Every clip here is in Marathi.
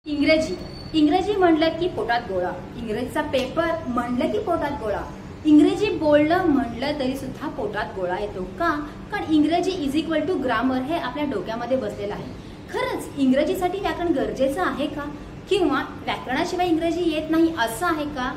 इंग्रजी इंग्रजी म्हणलं की पोटात गोळा, इंग्रजीचा पेपर म्हणलं की पोटात गोळा, इंग्रजी बोलणं म्हणलं तरी सुद्धा पोटात गोळा येतो का? कारण इंग्रजी इज इक्वल टू ग्रामर हे आपल्या डोक्यामध्ये बसलेलं आहे. खरंच इंग्रजीसाठी व्याकरण गरजेचं आहे का? किंवा व्याकरणाशिवाय इंग्रजी येत नाही असं आहे का?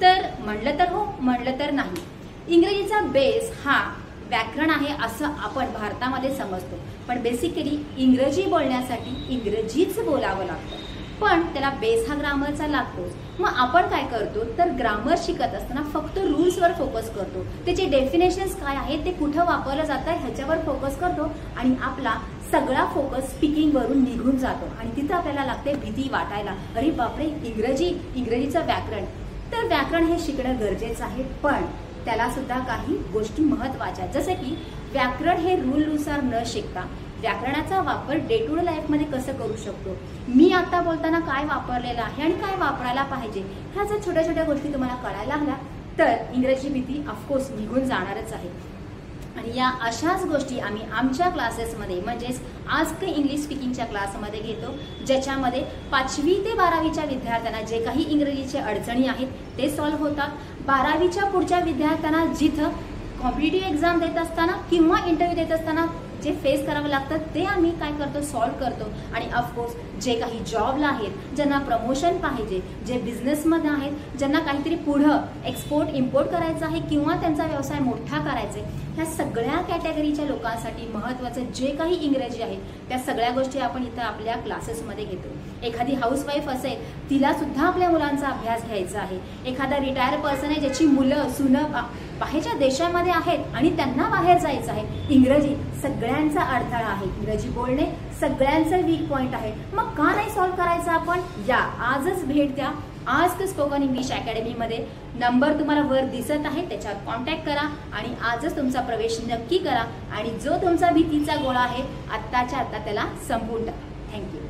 तर म्हणलं तर हो, म्हणलं तर नाही. इंग्रजीचा बेस हा व्याकरण आहे असं आपण भारतामध्ये समजतो, पण बेसिकली इंग्रजी बोलण्यासाठी इंग्रजीच बोलावं लागतं, पण त्याला बेस हा ग्रामरचा लागतो. मग आपण काय करतो तर ग्रामर शिकत असताना फक्त रूल्सवर फोकस करतो, त्याचे डेफिनेशन्स काय आहेत, ते कुठं वापरलं जातं ह्याच्यावर फोकस करतो आणि आपला सगळा फोकस स्पीकिंग वरून निघून जातो आणि तिथं आपल्याला लागते भीती वाटायला, अरे बापरे इंग्रजीचं व्याकरण. तर व्याकरण हे शिकणं गरजेचं आहे, पण त्याला सुद्धा काही गोष्टी महत्त्वाच्या, जसं की व्याकरण हे रूलनुसार न शिकता व्याकरणाचा वापर डे टू डे लाईफमध्ये कसं करू शकतो, मी आता बोलताना काय वापरलेलं आहे आणि काय वापरायला पाहिजे, ह्या जर छोट्या छोट्या गोष्टी तुम्हाला कळायला लागल्या तर इंग्रजी भीती ऑफकोर्स निघून जाणारच आहे. आणि या अशाच गोष्टी आम्ही आमच्या क्लासेसमध्ये म्हणजेच आस्क इंग्लिश स्पीकिंगच्या क्लासमध्ये घेतो, ज्याच्यामध्ये 5वी ते 12वीच्या विद्यार्थ्यांना जे काही इंग्रजीचे अडचणी आहेत ते सॉल्व्ह होतात. 12वीच्या पुढच्या विद्यार्थ्यांना जिथं कॉम्पिटिटिव्ह एक्झाम देत असताना किंवा इंटरव्ह्यू देत असताना जे फेस करावं लागतं ते आम्ही काय करतो सॉल्व्ह करतो. आणि ऑफकोर्स जे काही जॉबला आहेत, ज्यांना प्रमोशन पाहिजे, जे बिझनेसमध्ये आहेत, ज्यांना काहीतरी पुढं एक्सपोर्ट इम्पोर्ट करायचं आहे किंवा त्यांचा व्यवसाय मोठा करायचा आहे, ह्या सगळ्या कॅटेगरीच्या लोकांसाठी महत्त्वाचं जे काही इंग्रजी आहे त्या सगळ्या गोष्टी आपण इथं आपल्या क्लासेसमध्ये घेतो. एखादी हाऊसवाईफ असेल तिला सुद्धा आपल्या मुलांचा अभ्यास घ्यायचा आहे, एखादा रिटायर पर्सन आहे ज्याची मुलं सुनं बाहेरच्या देशामध्ये आहेत आणि त्यांना बाहेर जायचं आहे, इंग्रजी सगळ्यांचा अडथळा आहे, इंग्रजी बोलणे सगळ्यांचं वीक पॉइंट आहे. मग का नाही सॉल्व्ह करायचं आपण? या आजच भेट द्या आस्क स्पोकन इंग्लिश अकॅडमीमध्ये. नंबर तुम्हाला वर दिसत आहे, त्याच्यावर कॉन्टॅक्ट करा आणि आजच तुमचा प्रवेश नक्की करा आणि जो तुमचा भीतीचा गोळा आहे आत्ताच्या आत्ता त्याला संपवून टाका. थँक्यू.